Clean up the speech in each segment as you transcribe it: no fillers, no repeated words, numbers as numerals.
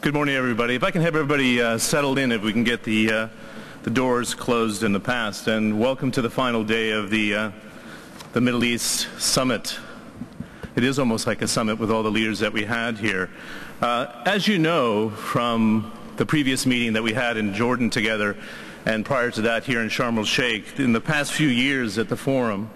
Good morning, everybody. If I can have everybody settled in, if we can get the doors closed in the past. And welcome to the final day of the Middle East Summit. It is almost like a summit with all the leaders that we had here. As you know from the previous meeting that we had in Jordan together, and prior to that here in Sharm el-Sheikh, in the past few years at the forum,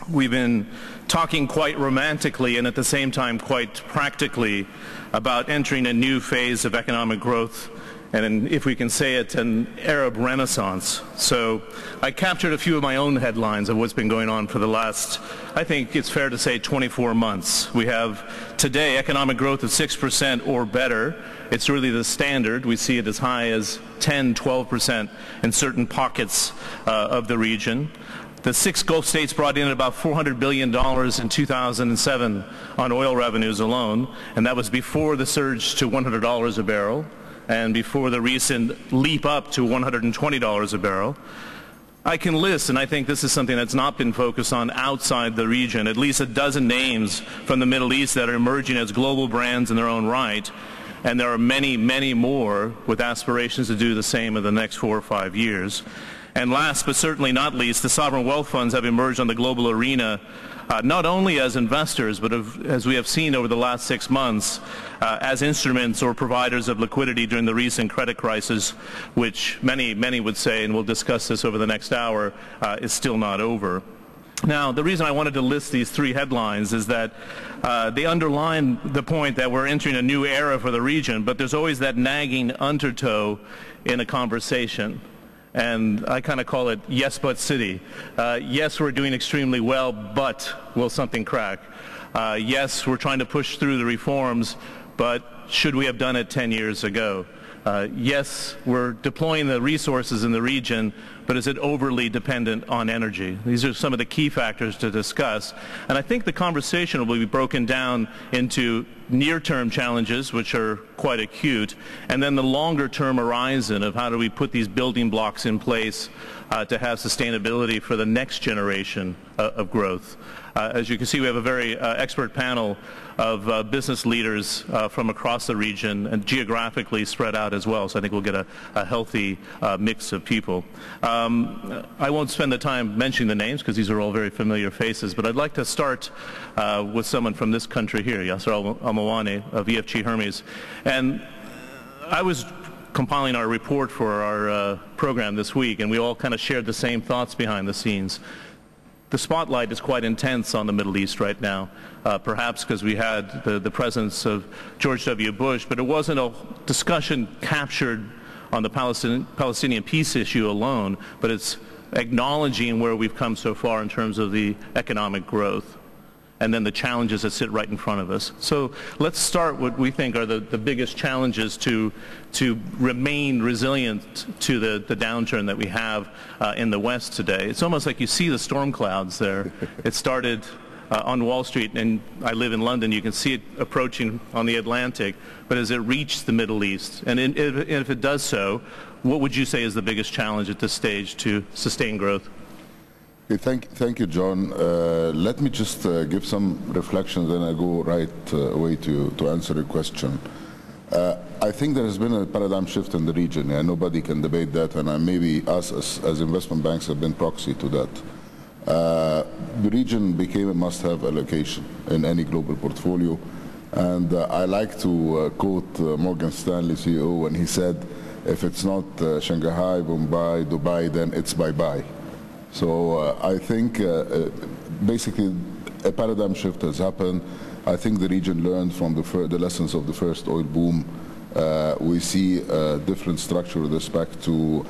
we've been talking quite romantically and at the same time quite practically about entering a new phase of economic growth and, if we can say it, an Arab Renaissance. So I captured a few of my own headlines of what's been going on for the last, I think it's fair to say, 24 months. We have today economic growth of 6% or better. It's really the standard. We see it as high as 10, 12% in certain pockets of the region. The 6 Gulf states brought in about $400 billion in 2007 on oil revenues alone, and that was before the surge to $100 a barrel and before the recent leap up to $120 a barrel. I can list, and I think this is something that's not been focused on outside the region, at least a dozen names from the Middle East that are emerging as global brands in their own right, and there are many, many more with aspirations to do the same in the next 4 or 5 years. And last but certainly not least, the sovereign wealth funds have emerged on the global arena, not only as investors, but as we have seen over the last 6 months, as instruments or providers of liquidity during the recent credit crisis, which many would say, and we'll discuss this over the next hour, is still not over. Now, the reason I wanted to list these 3 headlines is that they underline the point that we're entering a new era for the region, but there's always that nagging undertow in a conversation. And I kind of call it yes but city. Yes, we're doing extremely well, but will something crack? Yes, we're trying to push through the reforms, but should we have done it 10 years ago? Yes, we're deploying the resources in the region, but is it overly dependent on energy? These are some of the key factors to discuss. And I think the conversation will be broken down into near-term challenges, which are quite acute, and then the longer-term horizon of how do we put these building blocks in place to have sustainability for the next generation of growth. As you can see, we have a very expert panel of business leaders from across the region and geographically spread out as well, so I think we'll get a healthy mix of people. I won't spend the time mentioning the names because these are all very familiar faces, but I'd like to start with someone from this country here, Yasser Mallawany of EFG-Hermes. And I was compiling our report for our program this week, and we all kind of shared the same thoughts behind the scenes. The spotlight is quite intense on the Middle East right now, perhaps because we had the presence of George W. Bush, but it wasn't a discussion captured on the Palestinian peace issue alone, but it's acknowledging where we've come so far in terms of the economic growth and then the challenges that sit right in front of us. So let's start what we think are the biggest challenges to remain resilient to the downturn that we have in the West today. It's almost like you see the storm clouds there. It started on Wall Street, and I live in London. You can see it approaching on the Atlantic, but as it reached the Middle East, and if it does so, what would you say is the biggest challenge at this stage to sustain growth? Okay, thank you, John. Let me just give some reflections, then I go right away to answer your question. I think there has been a paradigm shift in the region. Nobody can debate that, and maybe us as investment banks have been proxy to that. The region became a must-have allocation in any global portfolio, and I like to quote Morgan Stanley CEO when he said, if it's not Shanghai, Mumbai, Dubai, then it's bye-bye. So I think basically a paradigm shift has happened. I think the region learned from the lessons of the first oil boom. We see a different structure with respect to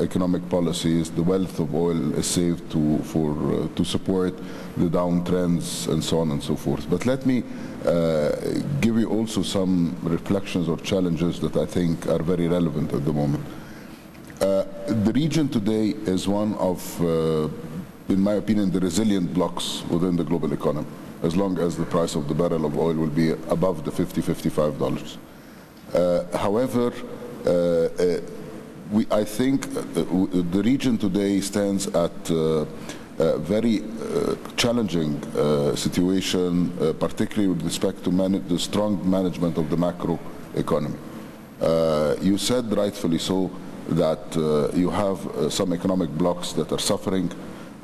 economic policies. The wealth of oil is saved to support the downtrends and so on and so forth. But let me give you also some reflections or challenges that I think are very relevant at the moment. The region today is one of, in my opinion, the resilient blocks within the global economy, as long as the price of the barrel of oil will be above the $50–$55. However, I think the region today stands at very challenging situation, particularly with respect to the strong management of the macro economy. You said rightfully so that you have some economic blocks that are suffering,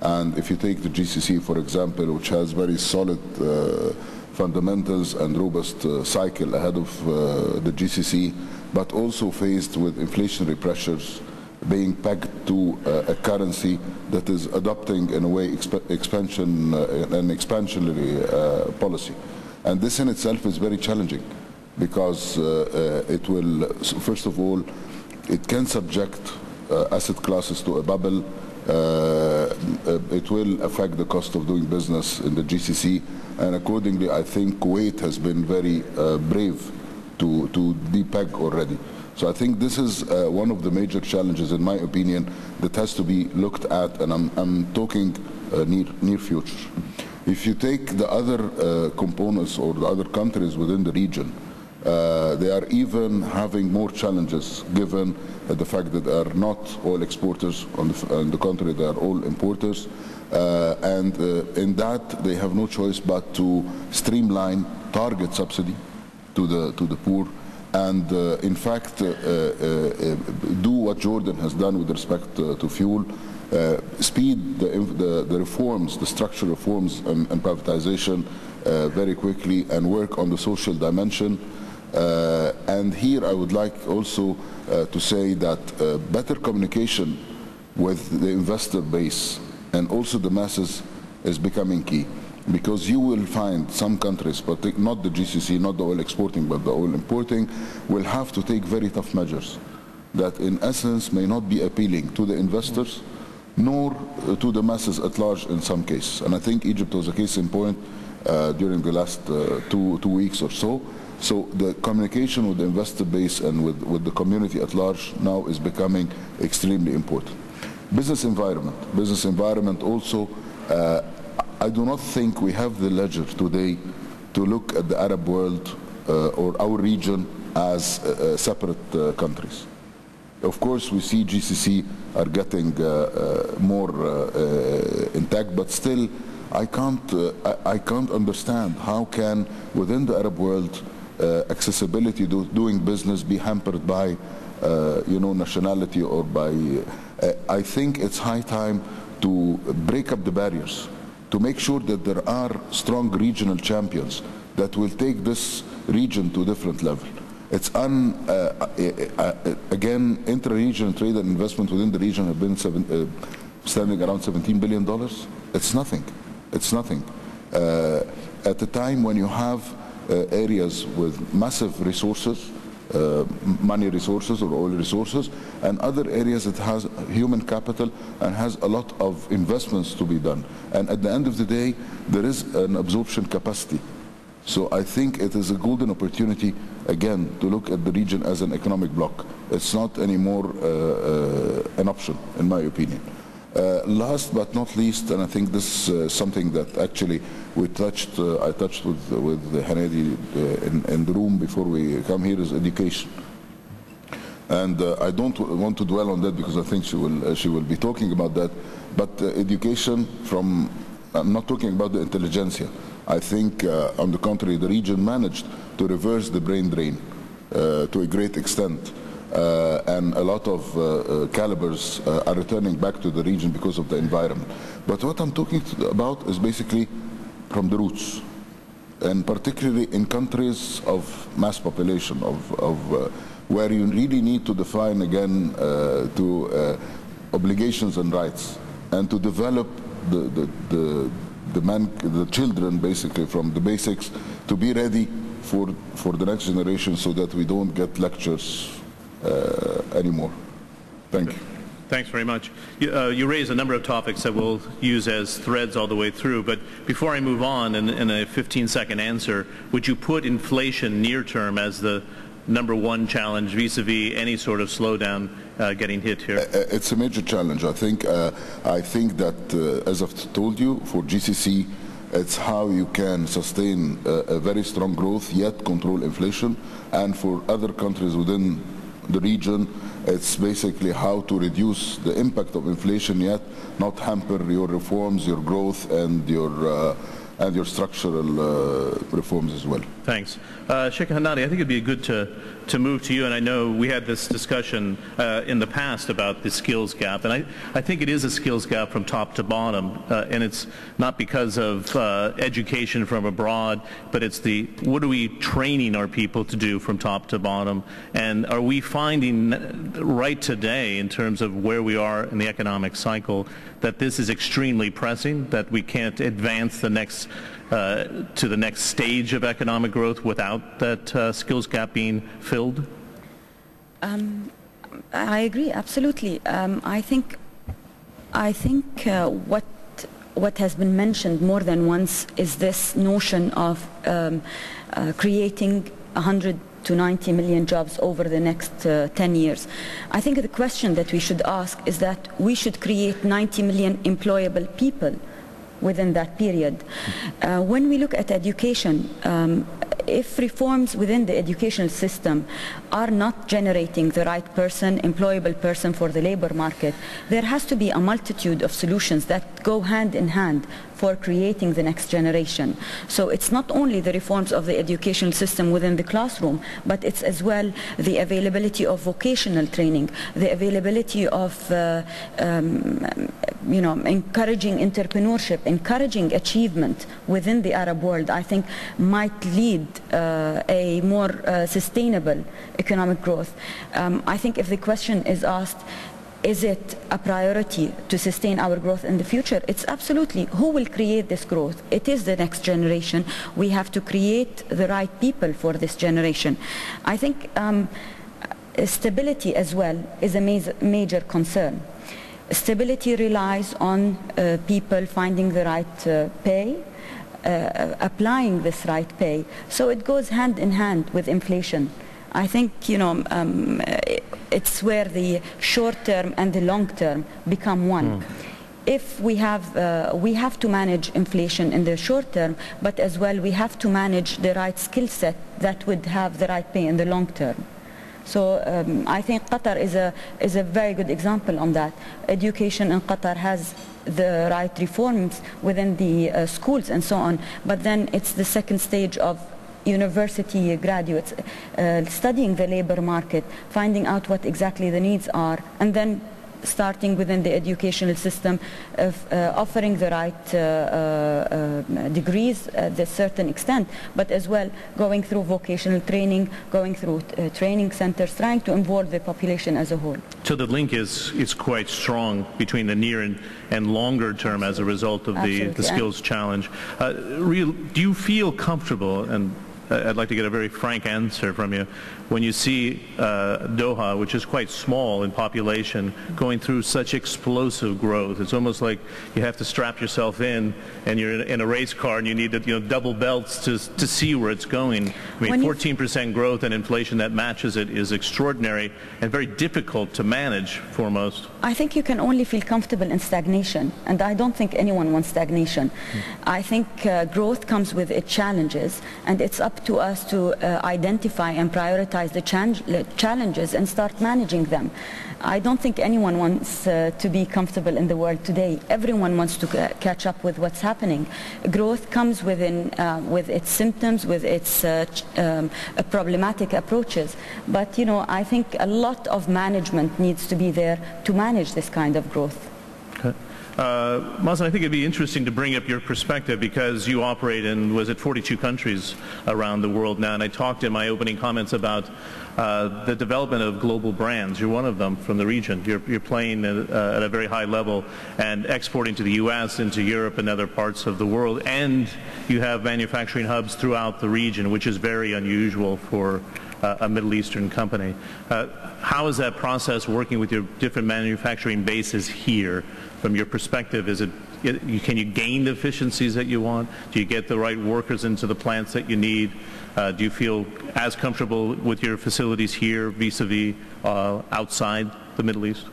and if you take the GCC, for example, which has very solid fundamentals and robust cycle ahead of the GCC, but also faced with inflationary pressures, being pegged to a currency that is adopting, in a way, an expansionary policy. And this in itself is very challenging, because it will, first of all, it can subject asset classes to a bubble. It will affect the cost of doing business in the GCC, and accordingly, I think Kuwait has been very brave to depeg already. So I think this is one of the major challenges, in my opinion, that has to be looked at, and I'm talking near future. If you take the other components or the other countries within the region, they are even having more challenges, given the fact that they are not all exporters. On the contrary, they are all importers. And in that, they have no choice but to streamline target subsidy to the poor, and in fact do what Jordan has done with respect to fuel, speed the reforms, the structural reforms and privatization very quickly, and work on the social dimension. And here I would like also to say that better communication with the investor base and also the masses is becoming key. Because you will find some countries, but not the GCC, not the oil exporting, but the oil importing, will have to take very tough measures that in essence may not be appealing to the investors, nor to the masses at large in some cases. And I think Egypt was a case in point during the last two weeks or so. So the communication with the investor base and with the community at large now is becoming extremely important. Business environment also, I do not think we have the leisure today to look at the Arab world or our region as separate countries. Of course, we see GCC are getting more intact, but still, I can't understand how can within the Arab world accessibility doing business be hampered by nationality or by. I think it's high time to break up the barriers, to make sure that there are strong regional champions that will take this region to a different level. It's again, intra-regional trade and investment within the region have been standing around $17 billion. It's nothing. It's nothing. At a time when you have areas with massive resources, money resources or oil resources, and other areas that has human capital and has a lot of investments to be done. And at the end of the day, there is an absorption capacity. So I think it is a golden opportunity, again, to look at the region as an economic bloc. It's not anymore an option, in my opinion. Last but not least, and I think this is something that actually I touched with Hanadi in the room before we come here, is education. And I don't want to dwell on that because I think she will be talking about that. But education from, I'm not talking about the intelligentsia. I think, on the contrary, the region managed to reverse the brain drain to a great extent. And a lot of calibers are returning back to the region because of the environment. But what I'm talking about is basically from the roots, and particularly in countries of mass population, where you really need to define again obligations and rights, and to develop the children basically from the basics to be ready for the next generation, so that we don't get lectures anymore. Thank you. Thanks very much. You raised a number of topics that we'll use as threads all the way through, but before I move on, in a 15-second answer, would you put inflation near term as the #1 challenge vis-a-vis any sort of slowdown getting hit here? It's a major challenge. I think that, as I've told you, for GCC, it's how you can sustain a very strong growth, yet control inflation, and for other countries within the region. It's basically how to reduce the impact of inflation yet not hamper your reforms, your growth, and your structural reforms as well. Thanks. Sheikh Hanadi, I think it'd be good to move to you, and I know we had this discussion in the past about the skills gap, and I think it is a skills gap from top to bottom, and it's not because of education from abroad, but it's what are we training our people to do from top to bottom, and are we finding right today in terms of where we are in the economic cycle that this is extremely pressing, that we can't advance the next to the next stage of economic growth without that skills gap being filled? I agree, absolutely. I think what has been mentioned more than once is this notion of creating 100 to 90 million jobs over the next 10 years. I think the question that we should ask is that we should create 90 million employable people within that period. When we look at education, if reforms within the educational system are not generating the right person, employable person for the labor market, there has to be a multitude of solutions that go hand in hand for creating the next generation. So it's not only the reforms of the educational system within the classroom, but it's as well the availability of vocational training, the availability of encouraging entrepreneurship, encouraging achievement within the Arab world, I think might lead a more sustainable economic growth. I think if the question is asked, is it a priority to sustain our growth in the future? It's absolutely. Who will create this growth? It is the next generation. We have to create the right people for this generation. I think stability as well is a major concern. Stability relies on people finding the right pay, applying this right pay. So it goes hand in hand with inflation. I think, it's where the short term and the long term become one. If we have to manage inflation in the short term, but as well we have to manage the right skill set that would have the right pay in the long term. So I think Qatar is a very good example on that. Education in Qatar has the right reforms within the schools and so on, but then it's the second stage of university graduates studying the labor market, finding out what exactly the needs are, and then starting within the educational system of offering the right degrees at a certain extent, but as well going through vocational training, going through training centers, trying to involve the population as a whole. So the link is quite strong between the near and longer term as a result of the skills challenge. Do you feel comfortable, and I'd like to get a very frank answer from you, when you see Doha, which is quite small in population, going through such explosive growth? It's almost like you have to strap yourself in, and you're in a race car, and you need double belts to see where it's going. I mean, 14% growth and inflation that matches it is extraordinary and very difficult to manage for most. I think you can only feel comfortable in stagnation, and I don't think anyone wants stagnation. I think growth comes with its challenges, and it's up to us to identify and prioritize the challenges and start managing them. I don't think anyone wants to be comfortable in the world today. Everyone wants to catch up with what's happening. Growth comes with its symptoms, with its problematic approaches. But, I think a lot of management needs to be there to manage this kind of growth. Okay. Mazen, I think it'd be interesting to bring up your perspective, because you operate in, 42 countries around the world now, and I talked in my opening comments about the development of global brands. You're one of them from the region. You're playing at a very high level and exporting to the U.S., into Europe and other parts of the world, and you have manufacturing hubs throughout the region, which is very unusual for a Middle Eastern company. How is that process working with your different manufacturing bases here? From your perspective, can you gain the efficiencies that you want? Do you get the right workers into the plants that you need? Do you feel as comfortable with your facilities here vis-a-vis outside the Middle East?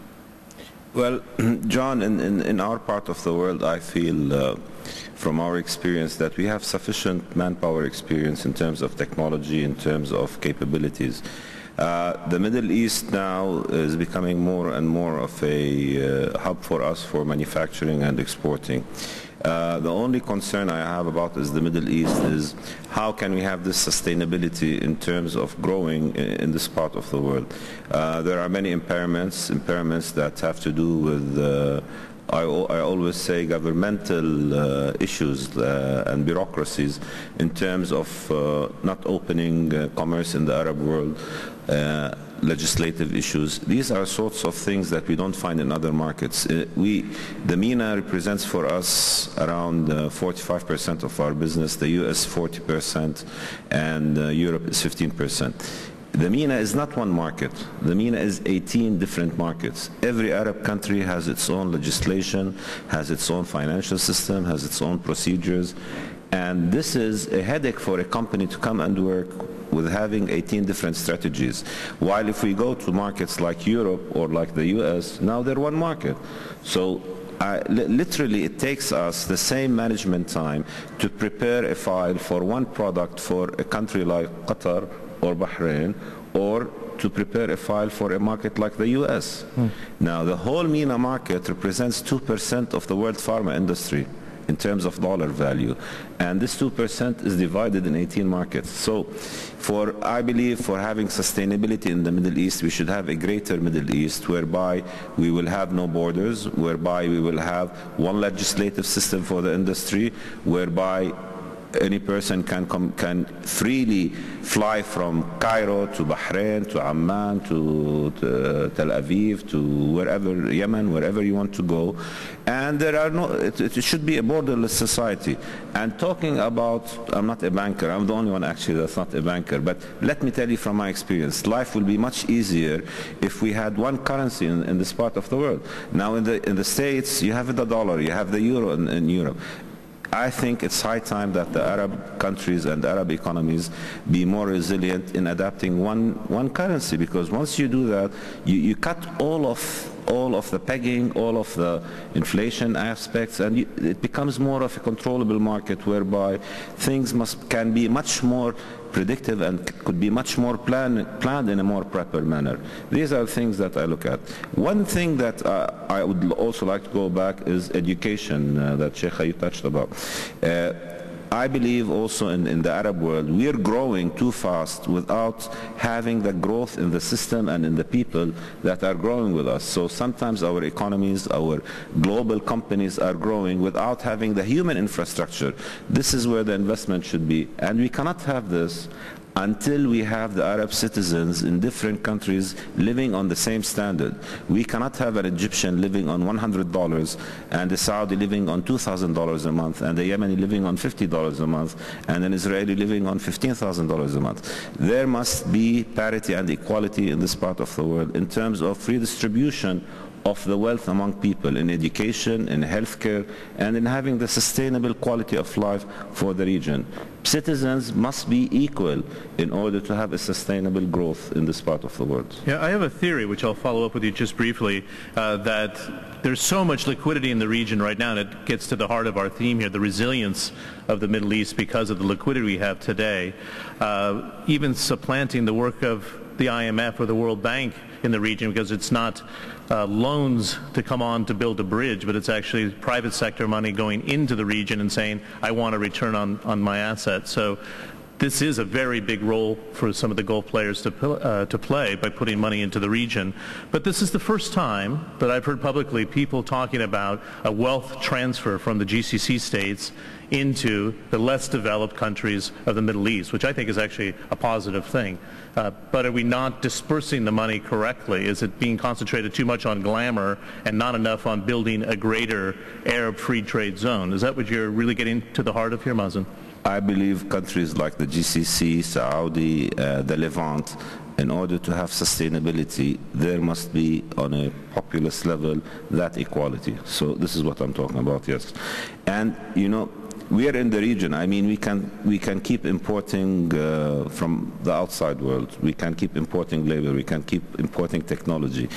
Well, John, in our part of the world, I feel from our experience that we have sufficient manpower experience in terms of technology, in terms of capabilities. The Middle East now is becoming more and more of a hub for us for manufacturing and exporting. The only concern I have about is the Middle East is how can we have this sustainability in terms of growing in this part of the world. There are many impairments that have to do with I always say governmental issues and bureaucracies in terms of not opening commerce in the Arab world, legislative issues. These are sorts of things that we don't find in other markets. The MENA represents for us around 45% of our business, the US 40%, and Europe is 15%. The MENA is not one market. The MENA is 18 different markets. Every Arab country has its own legislation, has its own financial system, has its own procedures. And this is a headache for a company to come and work with having 18 different strategies. While if we go to markets like Europe or like the US, now they're one market. So literally it takes us the same management time to prepare a file for one product for a country like Qatar or Bahrain, or to prepare a file for a market like the US. Now the whole MENA market represents 2% of the world pharma industry in terms of dollar value, and this 2% is divided in 18 markets. So I believe for having sustainability in the Middle East, we should have a greater Middle East whereby we will have no borders, whereby we will have one legislative system for the industry, whereby any person can freely fly from Cairo to Bahrain, to Amman, to Tel Aviv, to wherever, Yemen, wherever you want to go. And there are it should be a borderless society. And talking about, I'm not a banker, I'm the only one actually that's not a banker, but let me tell you from my experience, life will be much easier if we had one currency in this part of the world. Now in the States, you have the dollar, you have the euro in Europe. I think it's high time that the Arab countries and Arab economies be more resilient in adapting one currency, because once you do that, you cut all of the pegging, all of the inflation aspects, and it becomes more of a controllable market whereby things can be much more predictive and could be much more planned in a more proper manner. These are things that I look at. One thing that I would also like to go back is education that Sheikh you touched about. I believe also in the Arab world, we are growing too fast without having the growth in the system and in the people that are growing with us. So sometimes our economies, our global companies are growing without having the human infrastructure. This is where the investment should be. And we cannot have this until we have the Arab citizens in different countries living on the same standard. We cannot have an Egyptian living on $100 and a Saudi living on $2,000 a month and a Yemeni living on $50 a month and an Israeli living on $15,000 a month. There must be parity and equality in this part of the world in terms of redistribution of the wealth among people in education, in healthcare, and in having the sustainable quality of life for the region. Citizens must be equal in order to have a sustainable growth in this part of the world. Yeah, I have a theory, which I'll follow up with you just briefly, that there's so much liquidity in the region right now, and it gets to the heart of our theme here, the resilience of the Middle East because of the liquidity we have today, even supplanting the work of the IMF or the World Bank in the region, because it's not loans to come on to build a bridge, but it's actually private sector money going into the region and saying, I want a return on my assets. So this is a very big role for some of the Gulf players to play by putting money into the region. But this is the first time that I've heard publicly people talking about a wealth transfer from the GCC states into the less developed countries of the Middle East, which I think is actually a positive thing. But are we not dispersing the money correctly? Is it being concentrated too much on glamour and not enough on building a greater Arab free trade zone? Is that what you're really getting to the heart of here, Mazen? I believe countries like the GCC, Saudi, the Levant, in order to have sustainability, there must be on a populist level that equality. So this is what I'm talking about, yes. And you know, we are in the region. I mean, we can keep importing from the outside world. We can keep importing labor. We can keep importing technology.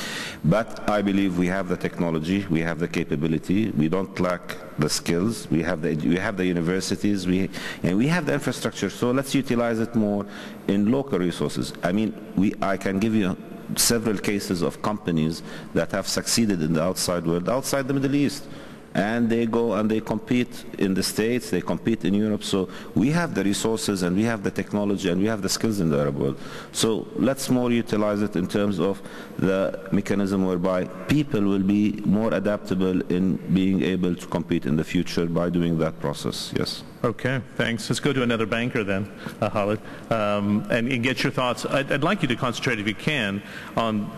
But I believe we have the technology. We have the capability. We don't lack the skills. We have the universities. And we have the infrastructure. So let's utilize it more in local resources. I mean, I can give you several cases of companies that have succeeded in the outside world, outside the Middle East. And they go and they compete in the States, they compete in Europe. So we have the resources and we have the technology and we have the skills in the Arab world. So let's more utilize it in terms of the mechanism whereby people will be more adaptable in being able to compete in the future by doing that process. Yes. Okay, thanks. Let's go to another banker then, Khalid, and get your thoughts. I'd like you to concentrate, if you can, on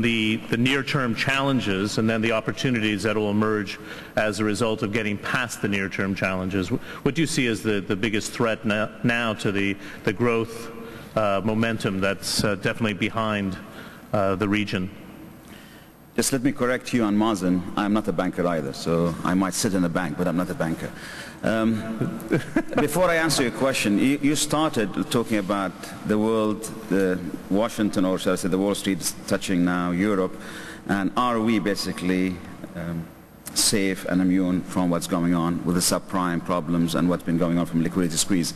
the near-term challenges and then the opportunities that will emerge as a result of getting past the near-term challenges. What do you see as the biggest threat now to the growth momentum that's definitely behind the region? Just let me correct you on Mazen. I'm not a banker either, so I might sit in a bank, but I'm not a banker. Before I answer your question, you started talking about the world, Washington, or shall I say the Wall Street is touching now Europe, and are we basically safe and immune from what's going on with the subprime problems and what's been going on from liquidity squeeze?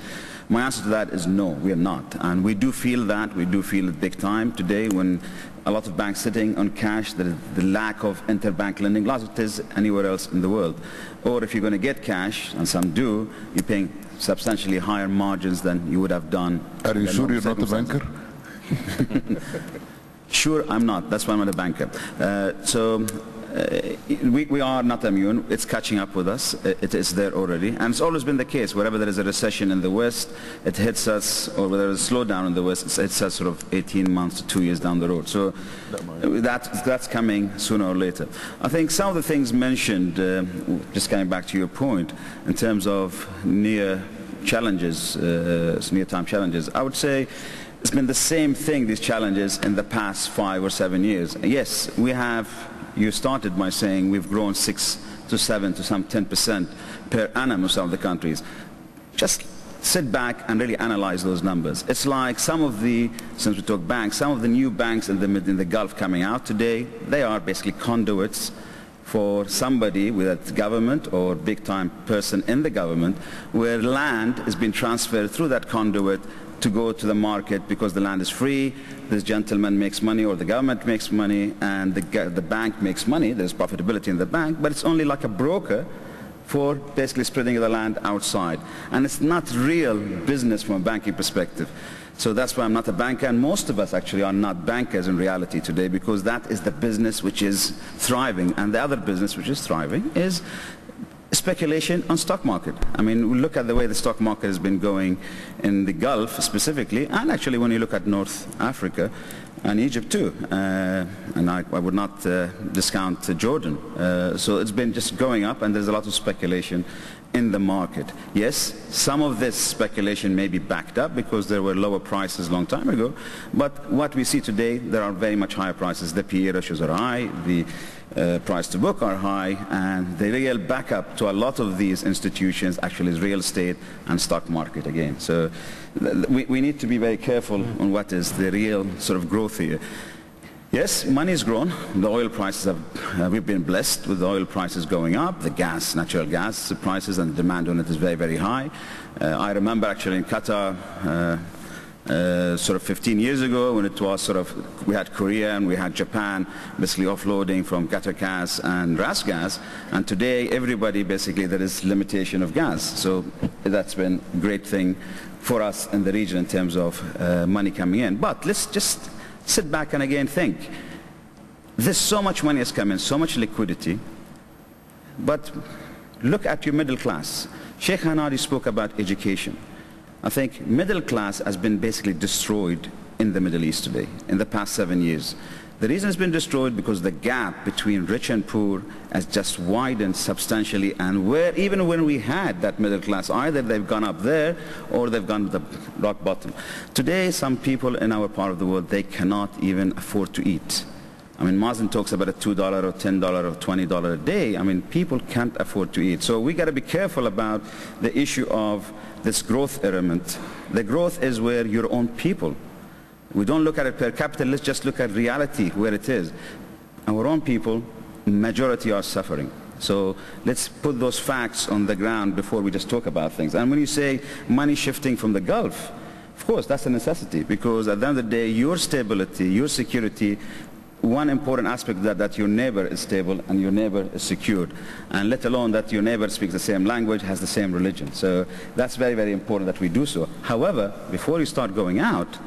My answer to that is no, we are not. And we do feel that. We do feel it big time today when a lot of banks sitting on cash, the lack of interbank lending, like it is anywhere else in the world. Or if you're going to get cash, and some do, you're paying substantially higher margins than you would have done. Are you sure you're not a banker? Sure, I'm not. That's why I'm not a banker. We are not immune. It's catching up with us. It is there already. And it's always been the case. Wherever there is a recession in the West, it hits us, or whether there's a slowdown in the West, it hits us sort of 18 months to 2 years down the road. So that's coming sooner or later. I think some of the things mentioned, just coming back to your point, in terms of near-time challenges, I would say it's been the same thing, these challenges, in the past 5 or 7 years. Yes, we have. You started by saying we've grown 6 to 7 to some 10% per annum of some of the countries. Just sit back and really analyze those numbers. It's like some of the, since we talk banks, some of the new banks in the Gulf coming out today, they are basically conduits for somebody with a government or big-time person in the government, where land has been transferred through that conduit to go to the market because the land is free, this gentleman makes money or the government makes money, and the bank makes money. There's profitability in the bank, but it's only like a broker for basically spreading the land outside. And it's not real business from a banking perspective. So that's why I'm not a banker, and most of us actually are not bankers in reality today, because that is the business which is thriving. And the other business which is thriving is speculation on stock market. I mean, we look at the way the stock market has been going in the Gulf specifically, and actually when you look at North Africa and Egypt too, and I would not discount Jordan. So it's been just going up, and there's a lot of speculation in the market. Yes, some of this speculation may be backed up because there were lower prices a long time ago, but what we see today, there are very much higher prices. The PE ratios are high, the price to book are high, and the real backup to a lot of these institutions actually is real estate and stock market again. So we need to be very careful on what is the real sort of growth here. Yes, money has grown. The oil prices have, we've been blessed with the oil prices going up. The gas, natural gas prices and demand on it is very, very high. I remember actually in Qatar, sort of 15 years ago, when it was sort of, we had Korea and we had Japan basically offloading from Qatar gas and Ras gas, and today everybody basically, there is limitation of gas. So that's been a great thing for us in the region in terms of money coming in. But let's just sit back and again think. There's so much money has come in, so much liquidity, but look at your middle class. Sheikh Hanadi spoke about education. I think middle class has been basically destroyed in the Middle East today, in the past 7 years. The reason it's been destroyed because the gap between rich and poor has just widened substantially, and even when we had that middle class, either they've gone up there or they've gone to the rock bottom. Today, some people in our part of the world, they cannot even afford to eat. I mean, Mazen talks about a $2 or $10 or $20 a day. I mean, people can't afford to eat. So we got to be careful about the issue of this growth element. The growth is where your own people. We don't look at it per capita. Let's just look at reality where it is. Our own people, majority are suffering. So let's put those facts on the ground before we just talk about things. And when you say money shifting from the Gulf, of course, that's a necessity, because at the end of the day, your stability, your security, one important aspect that your neighbor is stable and your neighbor is secured, and let alone that your neighbor speaks the same language, has the same religion. So that's very, very important that we do so. However, before you start going out,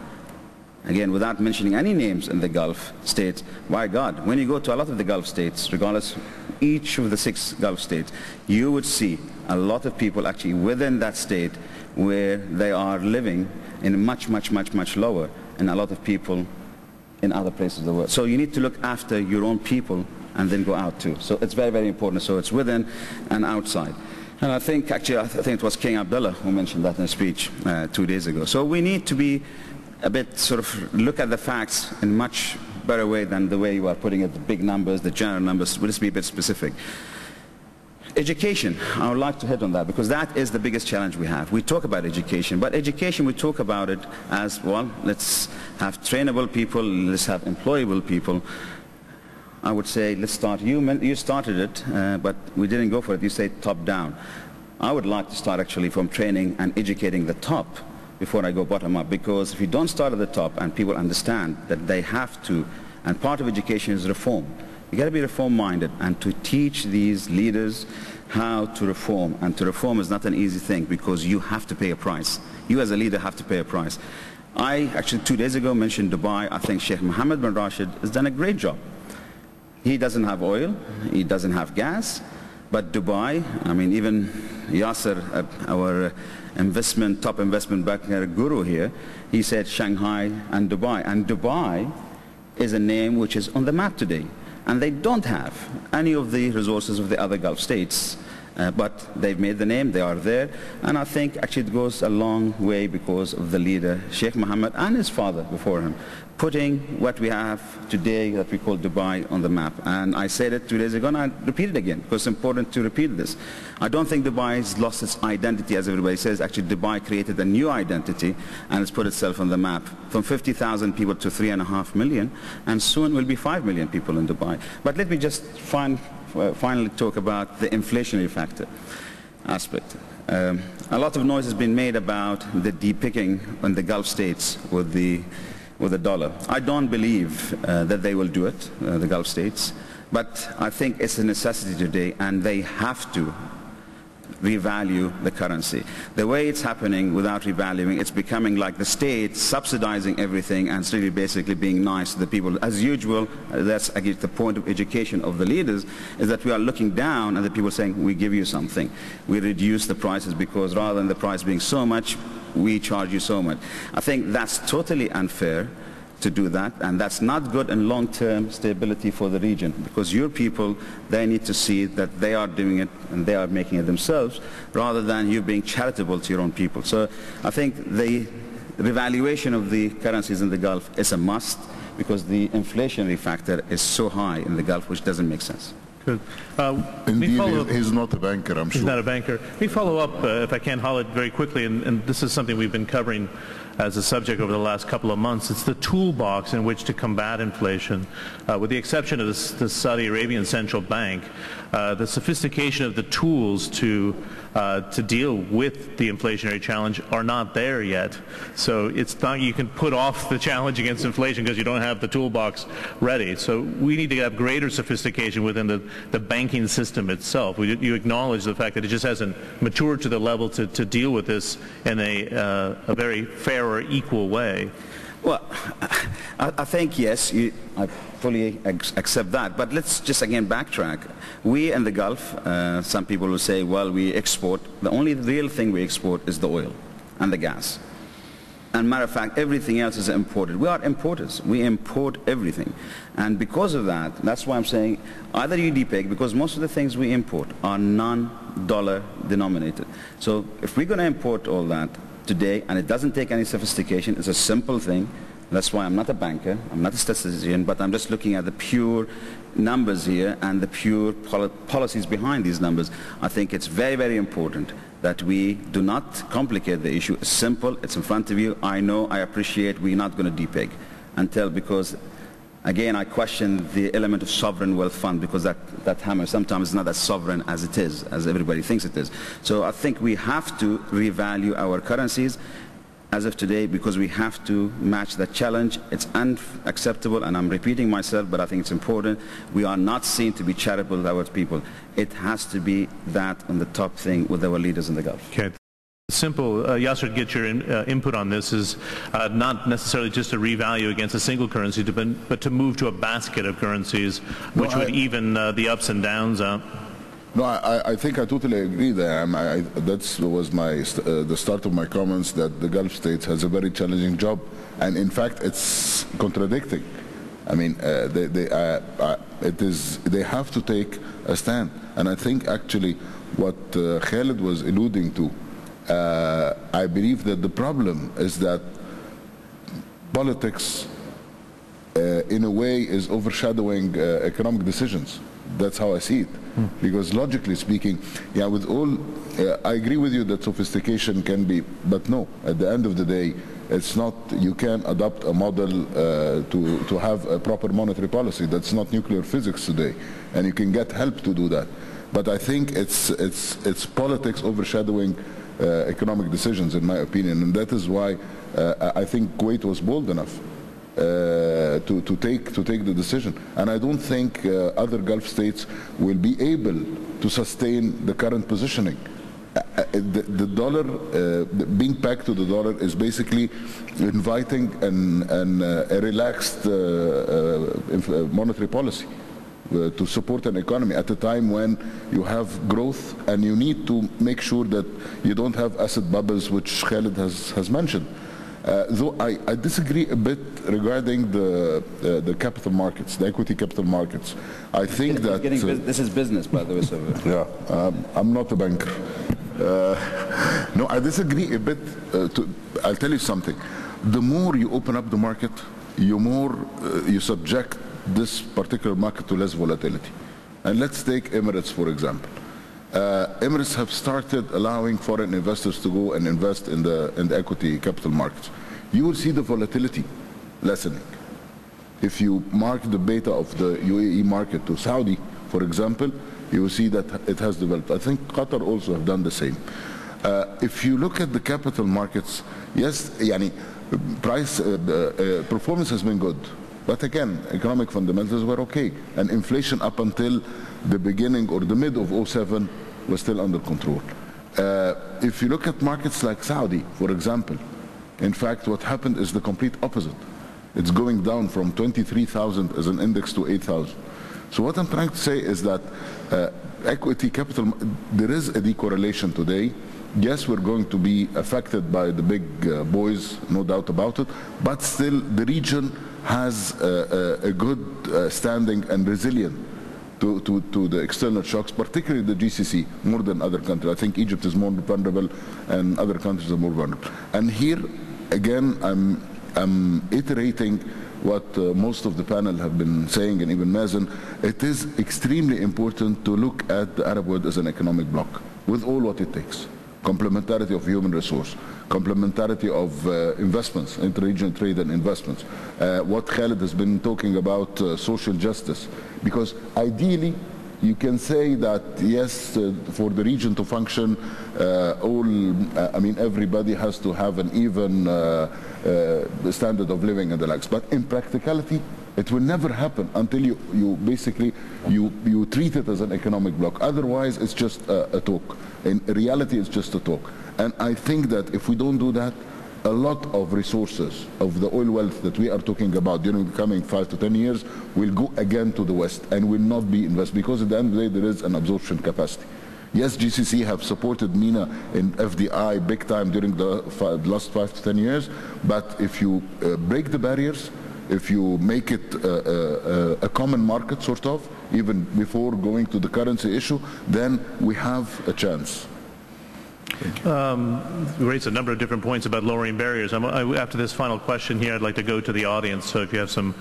again, without mentioning any names in the Gulf states, by God, when you go to a lot of the Gulf states, regardless, each of the 6 Gulf states, you would see a lot of people actually within that state where they are living in much, much, much, much lower, and a lot of people in other places of the world. So you need to look after your own people and then go out too. So it's very, very important. So it's within and outside. And I think, actually, I think it was King Abdullah who mentioned that in a speech 2 days ago. So we need to be a bit sort of look at the facts in a much better way than the way you are putting it, the big numbers, the general numbers. We'll just be a bit specific. Education, I would like to hit on that, because that is the biggest challenge we have. We talk about education, but education, we talk about it as, well, let's have trainable people, let's have employable people. I would say, let's start, you started it, but we didn't go for it. You say top down. I would like to start actually from training and educating the top before I go bottom up, because if you don't start at the top and people understand that they have to, and part of education is reform. You got to be reform-minded and to teach these leaders how to reform. And to reform is not an easy thing, because you have to pay a price. You as a leader have to pay a price. I actually 2 days ago mentioned Dubai. I think Sheikh Mohammed bin Rashid has done a great job. He doesn't have oil, he doesn't have gas, but Dubai, I mean, even Yasser, our top investment banker guru here, he said Shanghai and Dubai. And Dubai is a name which is on the map today. And they don't have any of the resources of the other Gulf states, but they've made the name, they are there. And I think actually it goes a long way because of the leader, Sheikh Mohammed, and his father before him, putting what we have today that we call Dubai on the map. And I said it 2 days ago, and I repeat it again, because it's important to repeat this. I don't think Dubai has lost its identity, as everybody says. Actually, Dubai created a new identity, and it's put itself on the map. From 50,000 people to 3.5 million, and soon will be 5 million people in Dubai. But let me just finally talk about the inflationary factor aspect. A lot of noise has been made about the de-picking in the Gulf states with the dollar. I don't believe that they will do it, the Gulf states, but I think it's a necessity today, and they have to revalue the currency. The way it's happening without revaluing, it's becoming like the state subsidizing everything and it's really basically being nice to the people. As usual, that's again the point of education of the leaders, is that we are looking down and the people saying, we give you something. We reduce the prices because rather than the price being so much, we charge you so much. I think that's totally unfair to do that, and that's not good in long-term stability for the region, because your people, they need to see that they are doing it and they are making it themselves, rather than you being charitable to your own people. So I think the revaluation of the currencies in the Gulf is a must, because the inflationary factor is so high in the Gulf, which doesn't make sense. Good. Indeed, he's not a banker, I'm sure. He's not a banker. Let me follow up, if I can, Khalid, very quickly, and this is something we've been covering as a subject over the last couple of months. It's the toolbox in which to combat inflation. With the exception of the Saudi Arabian Central Bank, the sophistication of the tools to deal with the inflationary challenge are not there yet. So it's not you can put off the challenge against inflation because you don't have the toolbox ready. So we need to have greater sophistication within the banking system itself. You acknowledge the fact that it just hasn't matured to the level to deal with this in a very fair or equal way. Well, I think, yes, I fully accept that. But let's just again backtrack. We in the Gulf, some people will say, well, we export. The only real thing we export is the oil and the gas. And matter of fact, everything else is imported. We are importers. We import everything. And because of that, that's why I'm saying either you depeg, because most of the things we import are non-dollar denominated. So if we're going to import all that today, and it doesn't take any sophistication, it's a simple thing, That's why I'm not a banker, I'm not a statistician, but I'm just looking at the pure numbers here and the pure policies behind these numbers. I think it's very, very important that we do not complicate the issue. It's simple, it's in front of you. I know, I appreciate, we're not going to depeg until, because again, I question the element of sovereign wealth fund, because that hammer sometimes is not as sovereign as it is, as everybody thinks it is. So I think we have to revalue our currencies as of today, because we have to match that challenge. It's unacceptable, and I'm repeating myself, but I think it's important. We are not seen to be charitable towards people. It has to be that on the top thing with our leaders in the Gulf. Okay. Simple, Yasser, to get your input on this is not necessarily just to revalue against a single currency, but to move to a basket of currencies, which would even the ups and downs out. No, I think I totally agree there. That was the start of my comments, that the Gulf states has a very challenging job, and in fact it's contradicting. I mean, they have to take a stand, and I think actually what Khalid was alluding to, I believe that the problem is that politics in a way is overshadowing economic decisions. That's how I see it. Because logically speaking, yeah, with all, I agree with you that sophistication can be, but no, at the end of the day, it's not, you can adopt a model to have a proper monetary policy. That's not nuclear physics today, and you can get help to do that. But I think it's politics overshadowing economic decisions, in my opinion, and that is why I think Kuwait was bold enough to take the decision, and I don't think other Gulf states will be able to sustain the current positioning. The dollar, being pegged to the dollar, is basically inviting a relaxed monetary policy to support an economy at a time when you have growth, and you need to make sure that you don't have asset bubbles, which Khalid has mentioned. Though I disagree a bit regarding the capital markets, the equity capital markets. I think that this is business, by the way. So yeah, I'm not a banker. No, I disagree a bit. I'll tell you something. The more you open up the market, you subject this particular market to less volatility. And let's take Emirates, for example. Emirates have started allowing foreign investors to go and invest in the equity capital markets. You will see the volatility lessening. If you mark the beta of the UAE market to Saudi, for example, you will see that it has developed. I think Qatar also have done the same. If you look at the capital markets, yes, performance has been good. But again, economic fundamentals were okay, and inflation up until the beginning or the mid of 2007 was still under control. If you look at markets like Saudi, for example, in fact, what happened is the complete opposite. It's going down from 23,000 as an index to 8,000. So what I'm trying to say is that equity capital, there is a decorrelation today. Yes, we're going to be affected by the big boys, no doubt about it, but still the region has a good standing and resilient to the external shocks, particularly the GCC, more than other countries. I think Egypt is more vulnerable and other countries are more vulnerable. And here, again, I'm iterating what most of the panel have been saying, and even Mazen. It is extremely important to look at the Arab world as an economic bloc, with all what it takes. Complementarity of human resource, complementarity of investments, inter-regional trade and investments. What Khalid has been talking about, social justice. Because ideally, you can say that, yes, for the region to function, everybody has to have an even standard of living and the likes. But in practicality, it will never happen until you basically treat it as an economic bloc. Otherwise, it's just a talk. In reality, it's just a talk. And I think that if we don't do that, a lot of resources of the oil wealth that we are talking about during the coming 5 to 10 years will go again to the West and will not be invested, because at the end of the day, there is an absorption capacity. Yes, GCC have supported MENA in FDI big time during the last 5 to 10 years, but if you break the barriers, if you make it a common market, sort of, even before going to the currency issue, then we have a chance. You raised a number of different points about lowering barriers. After this final question here, I'd like to go to the audience. So if you have some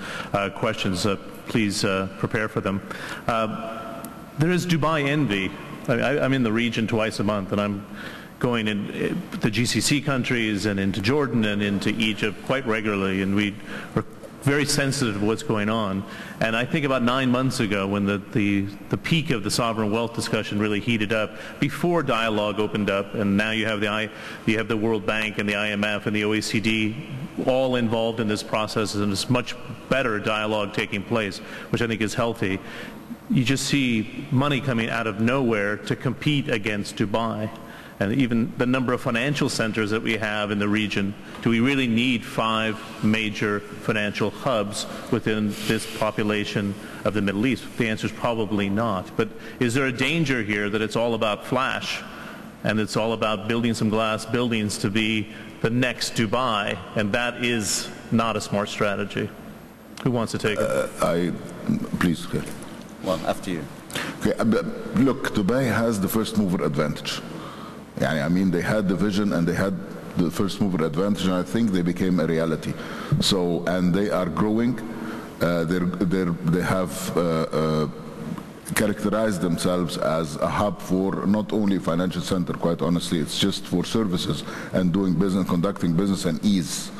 questions, please prepare for them. There is Dubai envy. I'm in the region twice a month, and I'm going in the GCC countries and into Jordan and into Egypt quite regularly, and we are very sensitive to what's going on. And I think about 9 months ago, when the peak of the sovereign wealth discussion really heated up, before dialogue opened up, and now you have the World Bank and the IMF and the OECD all involved in this process, and there's much better dialogue taking place, which I think is healthy. You just see money coming out of nowhere to compete against Dubai. And even the number of financial centers that we have in the region, do we really need 5 major financial hubs within this population of the Middle East? The answer is probably not. But is there a danger here that it's all about flash, and it's all about building some glass buildings to be the next Dubai, and that is not a smart strategy? Who wants to take it? Please. Well, after you. Okay, look, Dubai has the first mover advantage. I mean, they had the vision and they had the first mover advantage, and I think they became a reality. So, and they are growing. They have characterized themselves as a hub for not only financial center, quite honestly, it's just for services and doing business, conducting business and ease.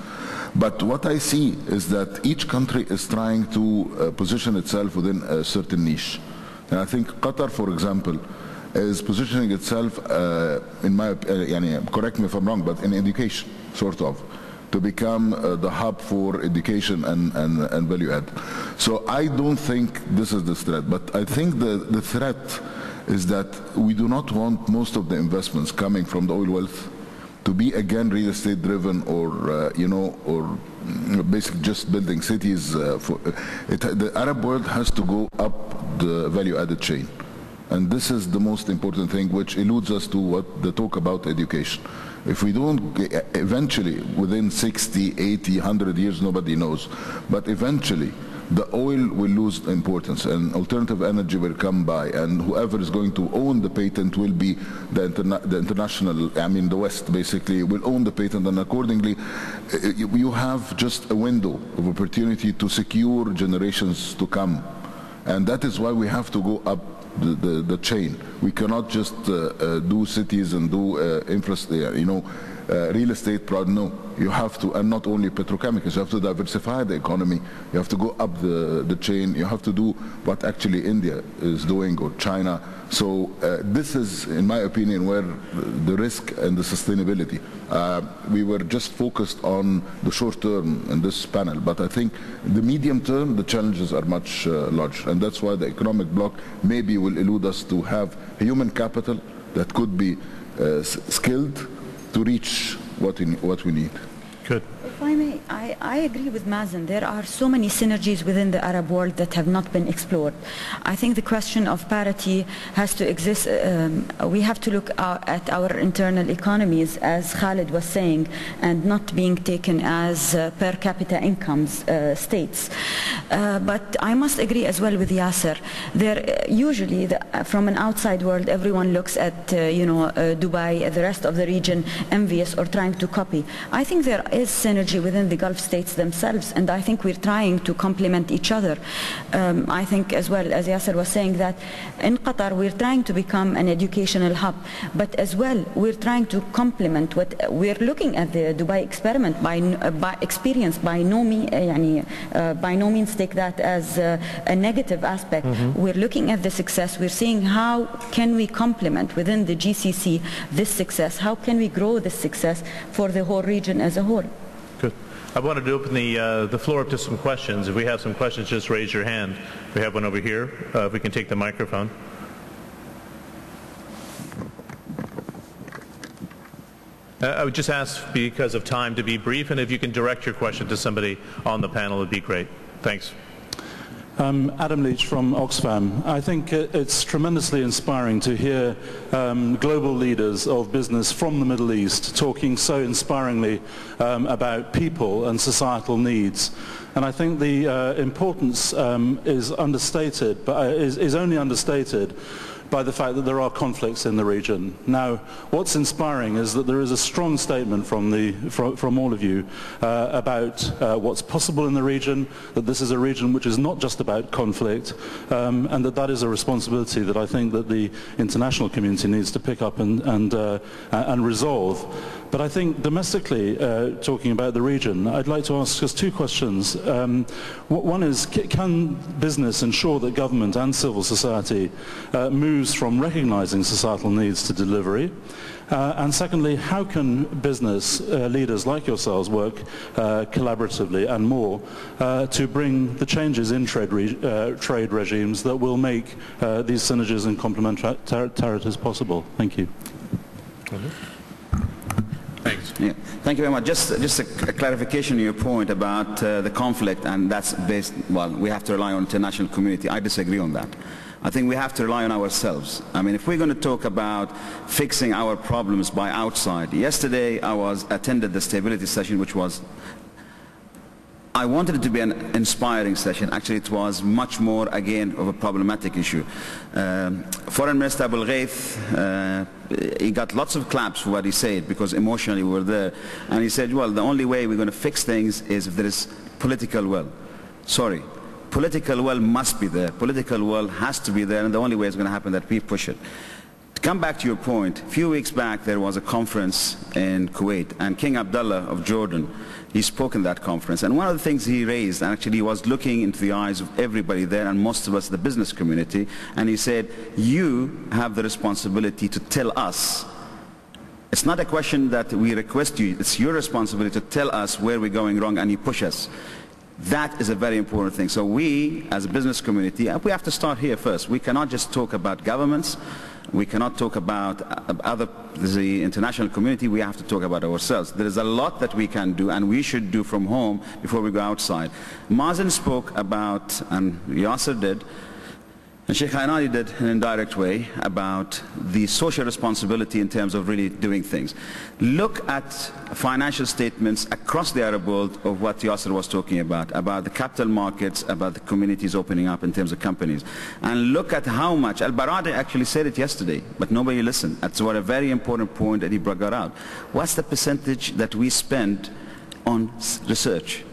But what I see is that each country is trying to position itself within a certain niche. And I think Qatar, for example, is positioning itself, in my opinion, correct me if I'm wrong, but in education, sort of, to become the hub for education and value add. So I don't think this is the threat, but I think the threat is that we do not want most of the investments coming from the oil wealth to be again real estate driven, or or basically just building cities. The Arab world has to go up the value added chain. And this is the most important thing, which eludes us to what the talk about education. If we don't, eventually, within 60, 80, 100 years, nobody knows. But eventually, the oil will lose importance and alternative energy will come by, and whoever is going to own the patent will be the international, the West basically, will own the patent, and accordingly, you have just a window of opportunity to secure generations to come. And that is why we have to go up the chain. We cannot just do cities and do real estate. No, you have to, and not only petrochemicals. You have to diversify the economy. You have to go up the chain. You have to do what actually India is doing, or China. So this is, in my opinion, where the risk and the sustainability. We were just focused on the short term in this panel, but I think the medium term, the challenges are much larger, and that's why the economic bloc maybe will elude us to have human capital that could be skilled to reach what we need. Good. If I may, I agree with Mazen. There are so many synergies within the Arab world that have not been explored. I think the question of parity has to exist. We have to look at our internal economies, as Khalid was saying, and not being taken as per capita incomes states. But I must agree as well with Yasser. There usually, from an outside world, everyone looks at Dubai, the rest of the region, envious or trying to copy. I think there is synergy within the Gulf states themselves, and I think we're trying to complement each other. I think as well, as Yasser was saying, that in Qatar we're trying to become an educational hub, but as well we're trying to complement what we're looking at the Dubai experiment. By experience, by no means take that as a negative aspect. We're looking at the success. We're seeing how can we complement within the GCC this success, how can we grow this success for the whole region as a whole. Good. I wanted to open the floor up to some questions. If we have some questions, just raise your hand. We have one over here. If we can take the microphone. I would just ask, because of time, to be brief, and if you can direct your question to somebody on the panel, it would be great. Thanks. Adam Leach from Oxfam. I think it's tremendously inspiring to hear global leaders of business from the Middle East talking so inspiringly about people and societal needs. And I think the importance is understated, but is only understated by the fact that there are conflicts in the region. Now, what's inspiring is that there is a strong statement from all of you about what's possible in the region, that this is a region which is not just about conflict, and that is a responsibility that I think that the international community needs to pick up and resolve. But I think domestically, talking about the region, I'd like to ask us two questions. One is, can business ensure that government and civil society moves from recognizing societal needs to delivery? And secondly, how can business leaders like yourselves work collaboratively and more to bring the changes in trade regimes that will make these synergies and complementarities possible? Thank you. Thanks. Yeah. Thank you very much. Just a clarification on your point about the conflict, and that's based, well, we have to rely on the international community. I disagree on that. I think we have to rely on ourselves. I mean, if we're going to talk about fixing our problems by outside, yesterday I attended the stability session, which was, I wanted it to be an inspiring session. Actually, it was much more, again, of a problematic issue. Foreign Minister Abdulla-Janahi, he got lots of claps for what he said, because emotionally we were there. And he said, well, the only way we're going to fix things is if there is political will. Sorry. Political will must be there. Political will has to be there, and the only way it's going to happen that we push it. To come back to your point, a few weeks back there was a conference in Kuwait, and King Abdullah of Jordan, he spoke in that conference, and one of the things he raised, and actually he was looking into the eyes of everybody there and most of us, the business community, and he said, you have the responsibility to tell us. It's not a question that we request you, it's your responsibility to tell us where we're going wrong, and you push us. That is a very important thing. So we, as a business community, we have to start here first. We cannot just talk about governments. We cannot talk about the international community. We have to talk about ourselves. There is a lot that we can do, and we should do from home before we go outside. Mazen spoke about, and Yasser did, and Sheikh Hanadi did in an indirect way, about the social responsibility in terms of really doing things. Look at financial statements across the Arab world of what Yasser was talking about the capital markets, about the communities opening up in terms of companies. And look at how much, Al-Baradi actually said it yesterday, but nobody listened. That's what a very important point that he brought out. What's the percentage that we spend on research?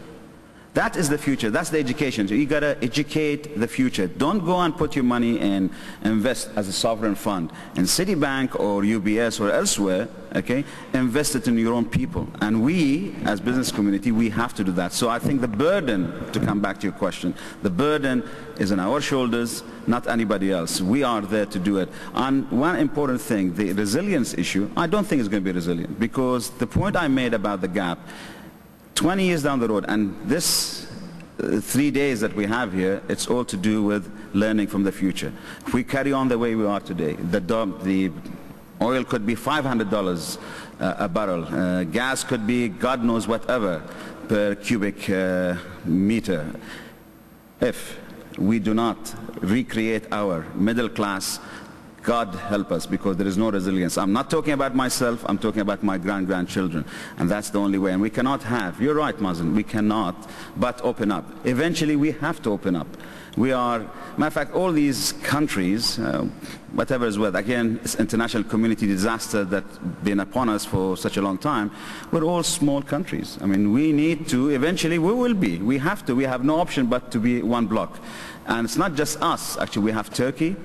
That is the future. That's the education. So you got to educate the future. Don't go and put your money and invest as a sovereign fund in Citibank or UBS or elsewhere. Okay, invest it in your own people. And we, as business community, we have to do that. So I think the burden, to come back to your question, the burden is on our shoulders, not anybody else. We are there to do it. And one important thing, the resilience issue, I don't think it's going to be resilient, because the point I made about the gap, 20 years down the road, and this 3 days that we have here, it's all to do with learning from the future. If we carry on the way we are today, the oil could be $500 a barrel, gas could be God knows whatever per cubic meter. If we do not recreate our middle class, God help us, because there is no resilience. I'm not talking about myself, I'm talking about my grandchildren. And that's the only way. And we cannot have, you're right, Mazen, we cannot but open up. Eventually we have to open up. We are, matter of fact, all these countries, whatever is with, again, it's international community disaster that's been upon us for such a long time, we're all small countries. I mean, we need to, eventually we will be, we have to, we have no option but to be one block. And it's not just us, actually, we have Turkey,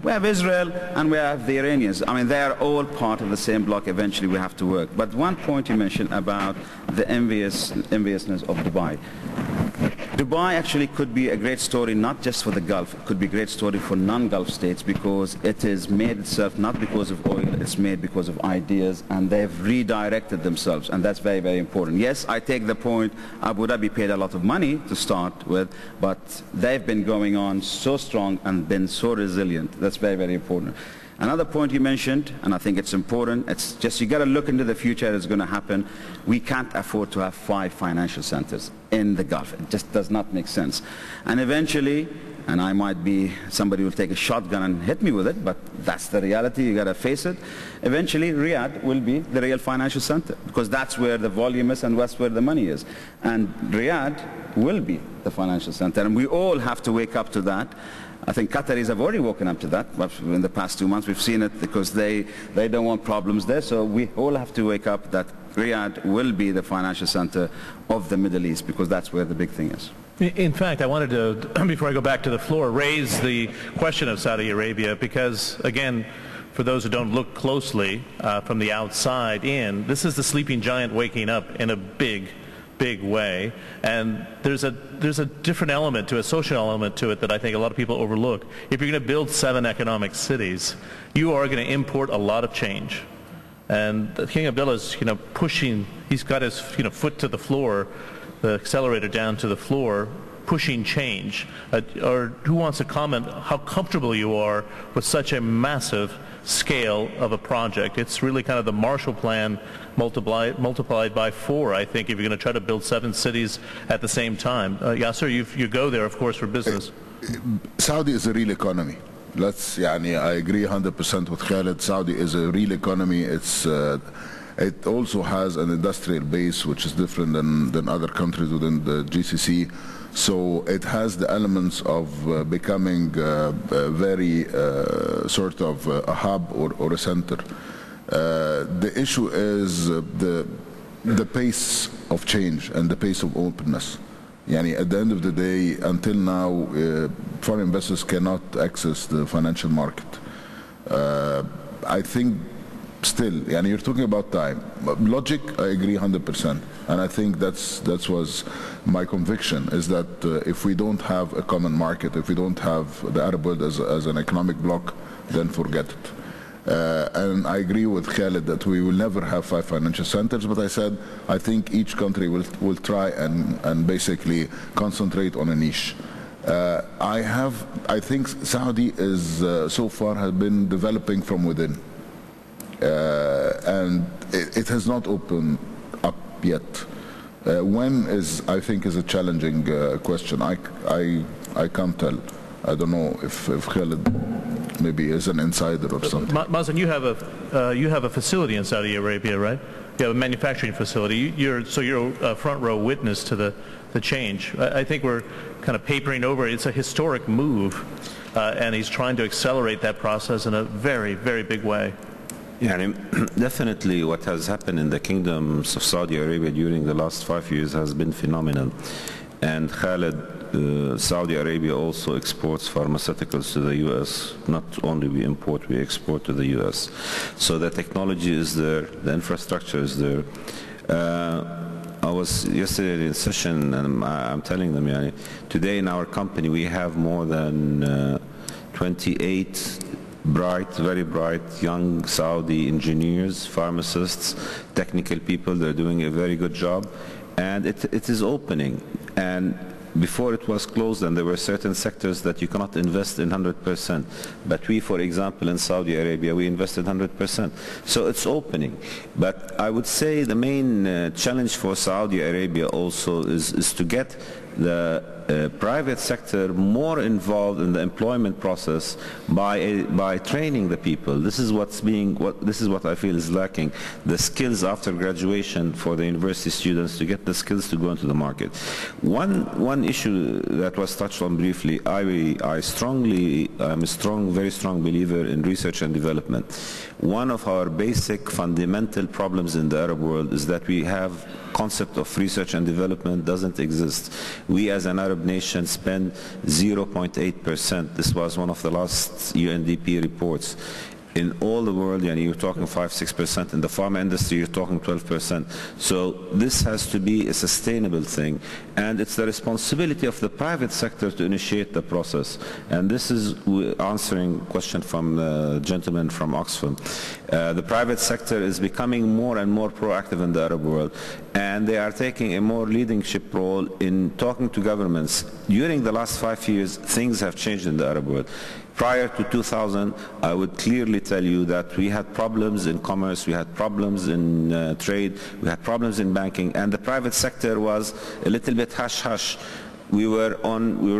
we have Israel, and we have the Iranians. I mean, they are all part of the same block. Eventually, we have to work. But one point you mentioned about the enviousness of Dubai. Dubai actually could be a great story, not just for the Gulf. It could be a great story for non-Gulf states, because it has made itself not because of oil, it's made because of ideas, and they've redirected themselves, and that's very, very important. Yes, I take the point, Abu Dhabi paid a lot of money to start with, but they've been going on so strong and been so resilient. That's very, very important. Another point you mentioned, and I think it's important, it's just you got to look into the future. It's going to happen. We can't afford to have 5 financial centers in the Gulf. It just does not make sense. And eventually, and I might be, somebody will take a shotgun and hit me with it, but that's the reality, you got to face it. Eventually, Riyadh will be the real financial center, because that's where the volume is and that's where the money is. And Riyadh will be the financial center, and we all have to wake up to that. I think Qataris have already woken up to that, but in the past 2 months we've seen it, because they don't want problems there, so we all have to wake up that Riyadh will be the financial center of the Middle East, because that's where the big thing is. In fact, I wanted to, before I go back to the floor, raise the question of Saudi Arabia, because, again, for those who don't look closely from the outside in, this is the sleeping giant waking up in a big way, and there's a different element to it, a social element to it, that I think a lot of people overlook. If you're going to build 7 economic cities, you are going to import a lot of change. And King Abdullah's, pushing, he's got his, foot to the floor, the accelerator down to the floor, pushing change. Or who wants to comment how comfortable you are with such a massive scale of a project? It's really kind of the Marshall Plan multiplied by 4, I think, if you're going to try to build 7 cities at the same time. Yasser, you go there, of course, for business. Saudi is a real economy. I agree 100% with Khalid. Saudi is a real economy. It also has an industrial base which is different than other countries within the GCC. So it has the elements of becoming very sort of a hub or a center. The issue is the pace of change and the pace of openness. At the end of the day, until now, foreign investors cannot access the financial market. I think still, you're talking about time. Logic, I agree 100%. And I think that was my conviction, is that if we don't have a common market, if we don't have the Arab world as an economic bloc, then forget it. And I agree with Khalid that we will never have 5 financial centers, but I said I think each country will try and basically concentrate on a niche. I think Saudi is so far has been developing from within, and it has not opened up yet. When I think is a challenging question. I can't tell. I don't know if Khalid maybe is an insider or something. Mazen, you have a facility in Saudi Arabia, right? You have a manufacturing facility. You're a front row witness to the change. I think we're kind of papering over it. It's a historic move, and he's trying to accelerate that process in a very, very big way. Yeah, definitely what has happened in the kingdoms of Saudi Arabia during the last 5 years has been phenomenal. And Khalid, Saudi Arabia also exports pharmaceuticals to the U.S. Not only we import, we export to the U.S. So the technology is there, the infrastructure is there. I was yesterday in session, and I'm telling them, today in our company we have more than 28 very bright young Saudi engineers, pharmacists, technical people. They're doing a very good job, and it is opening. And before it was closed, and there were certain sectors that you cannot invest in 100%. But we, for example, in Saudi Arabia, we invested 100%. So it's opening. But I would say the main challenge for Saudi Arabia also is to get the private sector more involved in the employment process by training the people. This is what I feel is lacking: the skills after graduation for the university students, to get the skills to go into the market. One issue that was touched on briefly, I'm a very strong believer in research and development. One of our basic fundamental problems in the Arab world is that we have concept of research and development doesn't exist. We as an Arab nation spend 0.8%. This was one of the last UNDP reports. In all the world, you're talking 5-6%. In the pharma industry, you're talking 12%. So this has to be a sustainable thing. And it's the responsibility of the private sector to initiate the process. And this is answering a question from the gentleman from Oxfam. The private sector is becoming more and more proactive in the Arab world. And they are taking a more leadership role in talking to governments. During the last 5 years, things have changed in the Arab world. Prior to 2000, I would clearly tell you that we had problems in commerce, we had problems in trade, we had problems in banking, and the private sector was a little bit hush-hush. we were